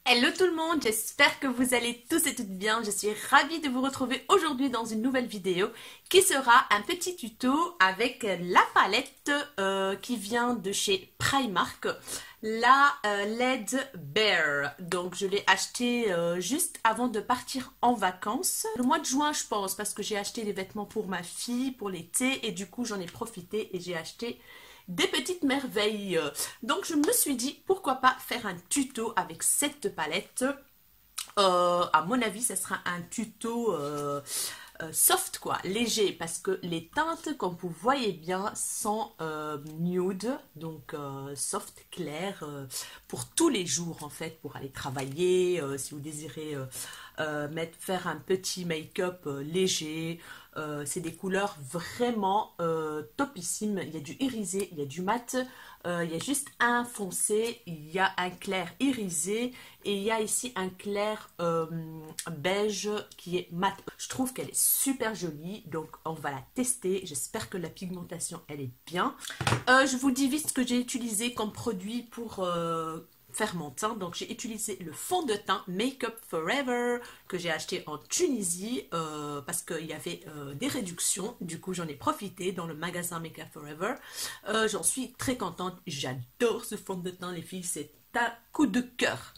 Hello tout le monde, j'espère que vous allez tous et toutes bien. Je suis ravie de vous retrouver aujourd'hui dans une nouvelle vidéo qui sera un petit tuto avec la palette qui vient de chez Primark, la LED Bear. Donc je l'ai acheté juste avant de partir en vacances, le mois de juin je pense, parce que j'ai acheté des vêtements pour ma fille pour l'été et du coup j'en ai profité et j'ai acheté des petites merveilles. Donc je me suis dit pourquoi pas faire un tuto avec cette palette. À mon avis ça sera un tuto soft quoi, léger, parce que les teintes comme vous voyez bien sont nude, donc soft, clair, pour tous les jours en fait, pour aller travailler, si vous désirez faire un petit make-up léger. C'est des couleurs vraiment topissimes. Il y a du irisé, il y a du mat, il y a juste un foncé, il y a un clair irisé et il y a ici un clair beige qui est mat. Je trouve qu'elle est super jolie, donc on va la tester. J'espère que la pigmentation elle est bien. Je vous dis vite ce que j'ai utilisé comme produit pour faire mon teint. Donc j'ai utilisé le fond de teint Make Up Forever que j'ai acheté en Tunisie parce qu'il y avait des réductions. Du coup j'en ai profité dans le magasin Make Up Forever. J'en suis très contente. J'adore ce fond de teint les filles, c'est un coup de cœur.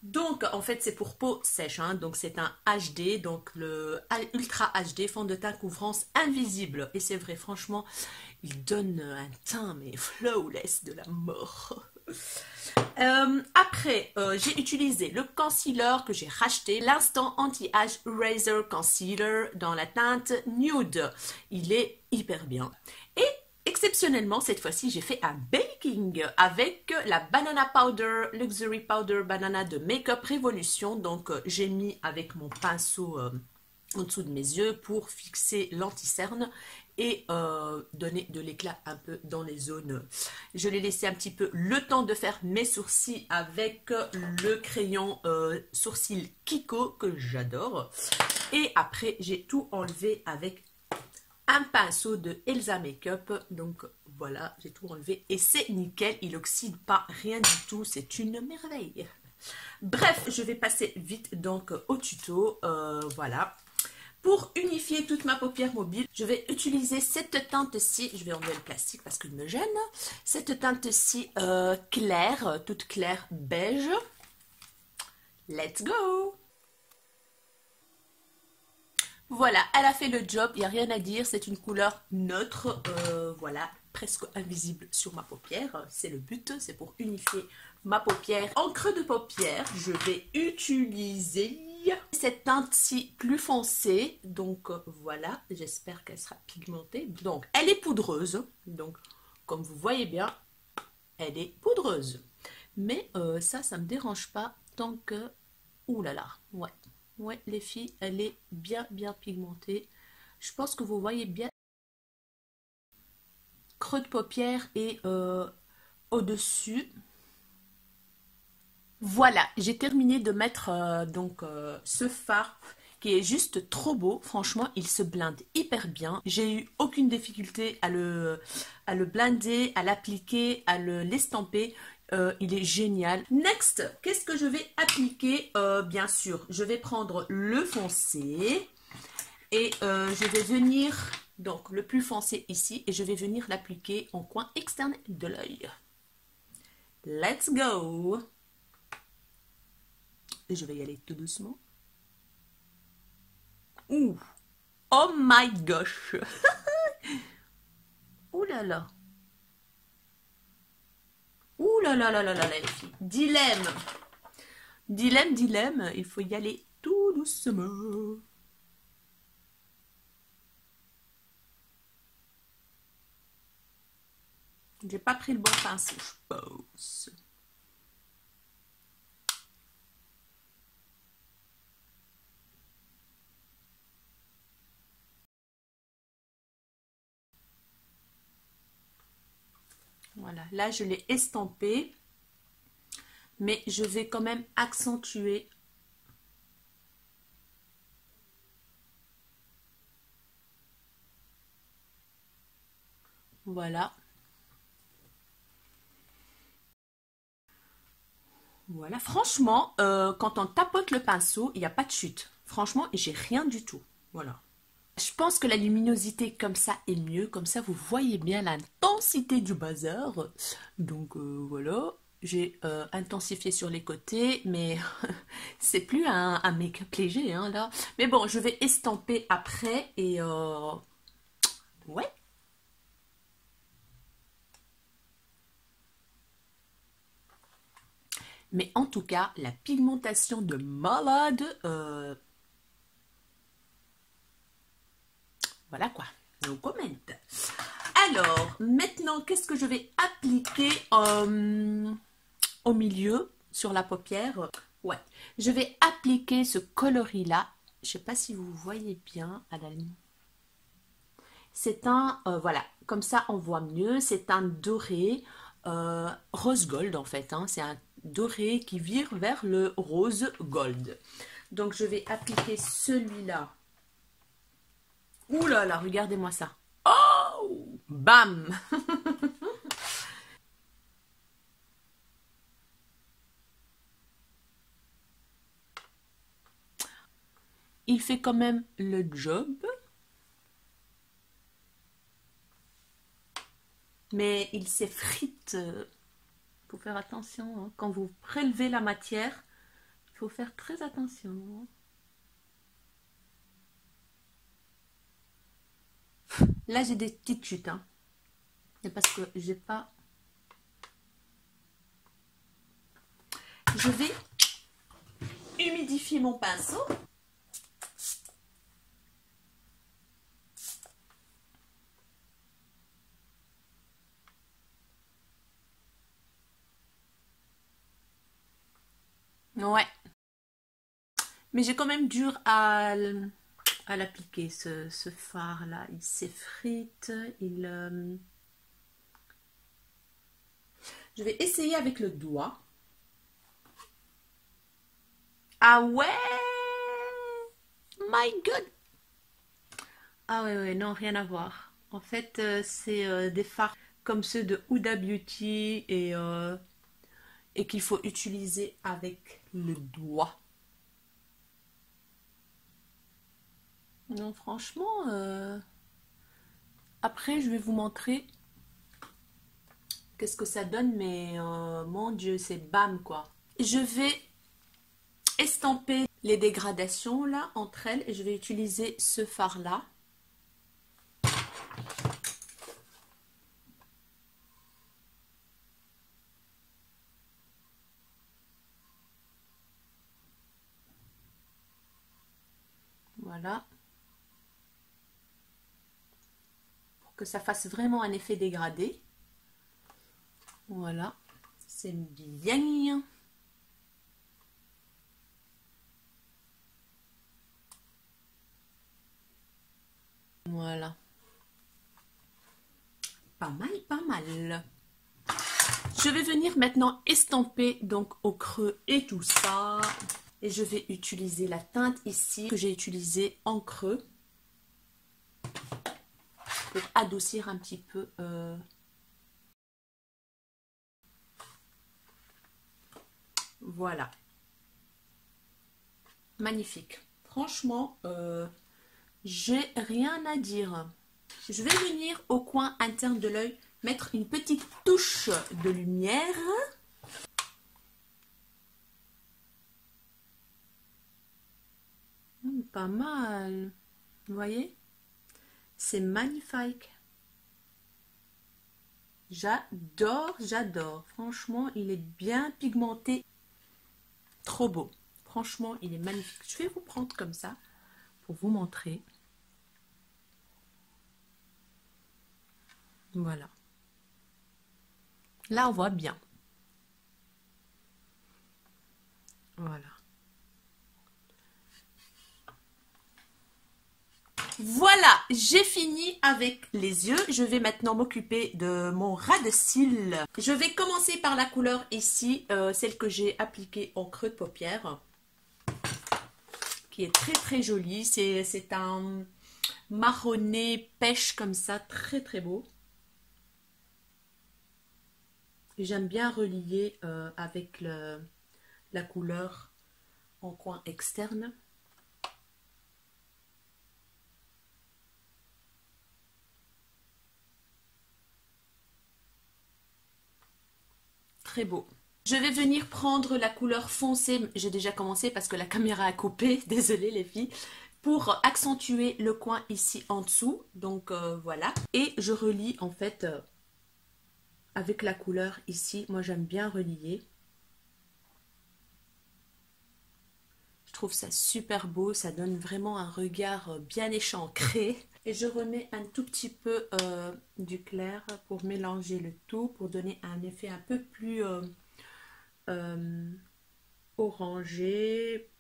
Donc en fait c'est pour peau sèche, hein, donc c'est un HD, donc le Ultra HD, fond de teint couvrance invisible. Et c'est vrai, franchement, il donne un teint mais flawless de la mort. Après, j'ai utilisé le concealer que j'ai racheté, l'Instant Anti-Age Razor Concealer dans la teinte Nude. Il est hyper bien. Et exceptionnellement, cette fois-ci, j'ai fait un baking avec la Banana Powder, Luxury Powder Banana de Makeup Revolution. Donc, j'ai mis avec mon pinceau en dessous de mes yeux pour fixer l'anti-cerne et donner de l'éclat un peu dans les zones. Je l'ai laissé un petit peu le temps de faire mes sourcils avec le crayon sourcil Kiko que j'adore. Et après, j'ai tout enlevé avec un pinceau de Elsa Makeup. Donc voilà, j'ai tout enlevé et c'est nickel, il oxyde pas, rien du tout, c'est une merveille. Bref, je vais passer vite donc au tuto. Voilà. Pour unifier toute ma paupière mobile, je vais utiliser cette teinte-ci. Je vais enlever le plastique parce qu'il me gêne. Cette teinte-ci claire, toute claire beige. Let's go! Voilà, elle a fait le job, il n'y a rien à dire. C'est une couleur neutre, voilà, presque invisible sur ma paupière. C'est le but, c'est pour unifier ma paupière. En creux de paupière, je vais utiliser cette teinte-ci plus foncée. Donc voilà, j'espère qu'elle sera pigmentée. Donc elle est poudreuse, donc comme vous voyez bien, elle est poudreuse. Mais ça me dérange pas tant que... Ouh là là, ouais. Ouais, les filles, elle est bien pigmentée. Je pense que vous voyez bien creux de paupière et au-dessus. Voilà, j'ai terminé de mettre ce fard qui est juste trop beau. Franchement, il se blinde hyper bien. J'ai eu aucune difficulté à le blinder, à l'appliquer, à l'estamper. Il est génial. Next, qu'est-ce que je vais appliquer? Bien sûr, je vais prendre le foncé et je vais venir, donc le plus foncé ici, et je vais venir l'appliquer en coin externe de l'œil. Let's go! Et je vais y aller tout doucement. Ouh! Oh my gosh! Ouh là là! Ouh là là là là là les filles! Dilemme! Dilemme, il faut y aller tout doucement. J'ai pas pris le bon pinceau, je pense. Voilà, là je l'ai estampé, mais je vais quand même accentuer. Voilà. Voilà, franchement, quand on tapote le pinceau, il n'y a pas de chute. Franchement, j'ai rien du tout. Voilà. Je pense que la luminosité comme ça est mieux. Comme ça, vous voyez bien l'intensité du bazar. Donc voilà. J'ai intensifié sur les côtés, mais c'est plus un make-up léger, hein, là. Mais bon, je vais estamper après et ouais. Mais en tout cas, la pigmentation de malade, voilà quoi, no comment. Alors, maintenant, qu'est-ce que je vais appliquer au milieu, sur la paupière? Ouais, je vais appliquer ce coloris-là. Je sais pas si vous voyez bien à la ligne. C'est un, voilà, comme ça on voit mieux. C'est un doré, rose gold en fait. Hein, c'est un doré qui vire vers le rose gold. Donc je vais appliquer celui-là. Ouh là là, regardez-moi ça. Oh, bam. Il fait quand même le job. Mais il s'effrite. Il faut faire attention. Hein. Quand vous prélevez la matière, il faut faire très attention. Là, j'ai des petites chutes. Hein. C'est parce que j'ai pas... Je vais humidifier mon pinceau. Ouais. Mais j'ai quand même dur à l'appliquer, ce fard-là. Il s'effrite. Je vais essayer avec le doigt. Ah ouais! My God! Ah ouais, ouais, non, rien à voir. En fait, c'est des fards comme ceux de Huda Beauty et qu'il faut utiliser avec le doigt. Non, franchement, après, je vais vous montrer qu'est-ce que ça donne, mais mon Dieu, c'est bam, quoi. Je vais estamper les dégradations, là, entre elles, et je vais utiliser ce fard-là. Voilà. Pour que ça fasse vraiment un effet dégradé. Voilà. C'est bien. Voilà. Pas mal, pas mal. Je vais venir maintenant estamper donc au creux et tout ça. Et je vais utiliser la teinte ici que j'ai utilisée en creux pour adoucir un petit peu. Voilà. Magnifique. Franchement, j'ai rien à dire. Je vais venir au coin interne de l'œil mettre une petite touche de lumière. Pas mal. Vous voyez? C'est magnifique. J'adore, j'adore. Franchement, il est bien pigmenté. Trop beau. Franchement, il est magnifique. Je vais vous prendre comme ça pour vous montrer. Voilà. Là, on voit bien. Voilà. Voilà, j'ai fini avec les yeux. Je vais maintenant m'occuper de mon ras de cils. Je vais commencer par la couleur ici, celle que j'ai appliquée en creux de paupière, qui est très très jolie. C'est un marronné pêche comme ça, très très beau. J'aime bien relier avec la couleur en coin externe. Très beau. Je vais venir prendre la couleur foncée, j'ai déjà commencé parce que la caméra a coupé, désolée les filles, pour accentuer le coin ici en dessous, donc voilà. Et je relie en fait avec la couleur ici, moi j'aime bien relier. Je trouve ça super beau, ça donne vraiment un regard bien échancré. Et je remets un tout petit peu du clair pour mélanger le tout, pour donner un effet un peu plus orangé,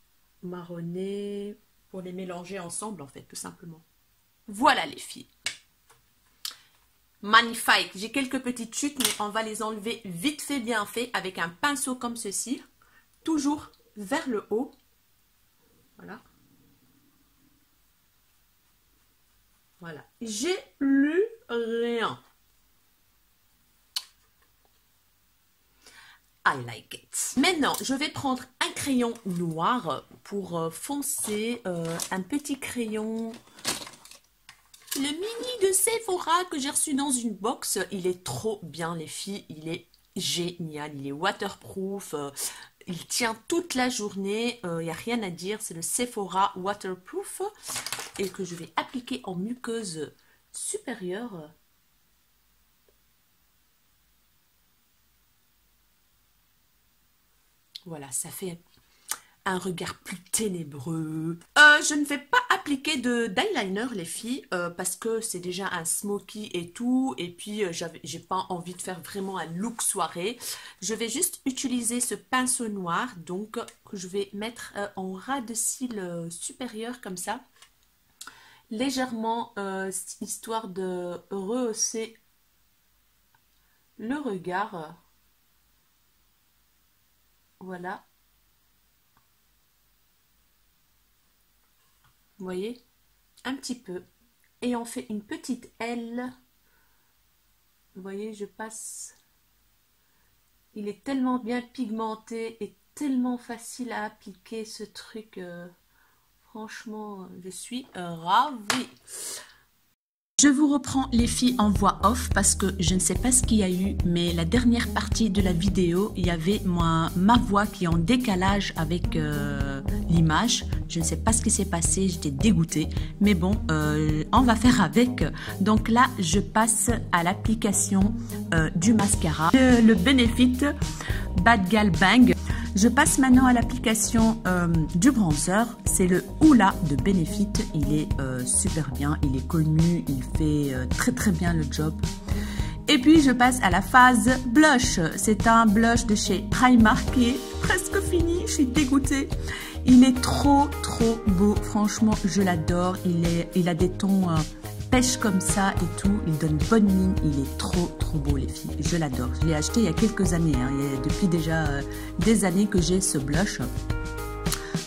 marronné, pour les mélanger ensemble en fait, tout simplement. Voilà les filles. Magnifique. J'ai quelques petites chutes, mais on va les enlever vite fait, bien fait, avec un pinceau comme ceci, toujours vers le haut. Voilà. Voilà. J'ai plus rien. I like it. Maintenant, je vais prendre un crayon noir pour foncer, un petit crayon, le mini de Sephora que j'ai reçu dans une box. Il est trop bien les filles, il est génial, il est waterproof, il tient toute la journée, il n'y a rien à dire, c'est le Sephora waterproof et que je vais appliquer en muqueuse supérieure. Voilà, ça fait un regard plus ténébreux. Je ne vais pas appliquer d'eyeliner les filles parce que c'est déjà un smoky et tout, et puis j'ai pas envie de faire vraiment un look soirée. Je vais juste utiliser ce pinceau noir donc que je vais mettre en ras de cils supérieur comme ça, légèrement histoire de rehausser le regard. Voilà. Vous voyez, un petit peu. Et on fait une petite aile. Vous voyez, je passe. Il est tellement bien pigmenté et tellement facile à appliquer ce truc. Franchement, je suis ravie. Je vous reprends les filles en voix off parce que je ne sais pas ce qu'il y a eu, mais la dernière partie de la vidéo, il y avait ma voix qui est en décalage avec l'image. Je ne sais pas ce qui s'est passé, j'étais dégoûtée, mais bon, on va faire avec. Donc là, je passe à l'application du mascara, le Benefit Bad Gal Bang. Je passe maintenant à l'application du bronzer, c'est le Hoola de Benefit, il est super bien, il est connu, il fait très très bien le job. Et puis je passe à la phase blush, c'est un blush de chez Primark qui est presque fini, je suis dégoûtée. Il est trop trop beau, franchement je l'adore, il a des tons pêche comme ça et tout, il donne bonne mine, il est trop trop beau les filles, je l'adore. Je l'ai acheté il y a quelques années, hein. Il y a depuis déjà des années que j'ai ce blush.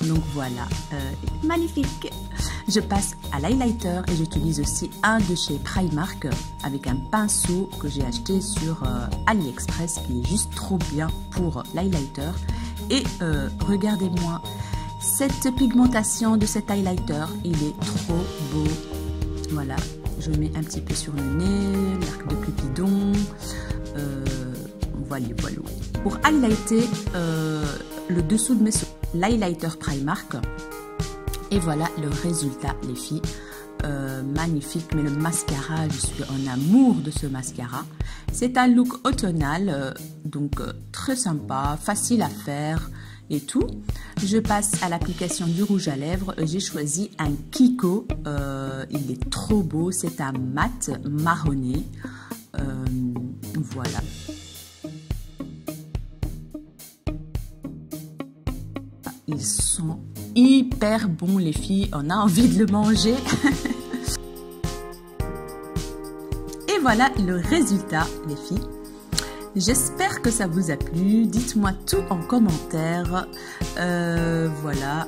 Donc voilà, magnifique. Je passe à l'highlighter et j'utilise aussi un de chez Primark avec un pinceau que j'ai acheté sur AliExpress qui est juste trop bien pour l'highlighter. Et regardez-moi cette pigmentation de cet highlighter, il est trop beau. Voilà, je mets un petit peu sur le nez, l'arc de Cupidon, voilà. Pour highlighter le dessous de mes sourcils, l'highlighter Primark. Et voilà le résultat les filles, magnifique. Mais le mascara, je suis en amour de ce mascara. C'est un look automnal, donc très sympa, facile à faire et tout. Je passe à l'application du rouge à lèvres. J'ai choisi un Kiko, il est trop beau, c'est un mat marronné, voilà. Ils sont hyper bons les filles, on a envie de le manger. Et voilà le résultat les filles. J'espère que ça vous a plu, dites-moi tout en commentaire, voilà,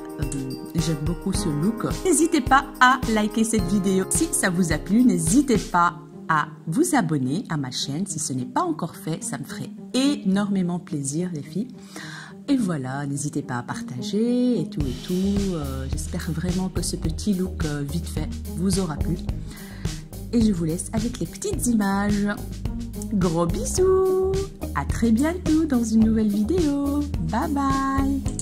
j'aime beaucoup ce look. N'hésitez pas à liker cette vidéo si ça vous a plu, n'hésitez pas à vous abonner à ma chaîne si ce n'est pas encore fait, ça me ferait énormément plaisir les filles. Et voilà, n'hésitez pas à partager et tout et tout. J'espère vraiment que ce petit look vite fait vous aura plu. Et je vous laisse avec les petites images. Gros bisous! À très bientôt dans une nouvelle vidéo. Bye bye!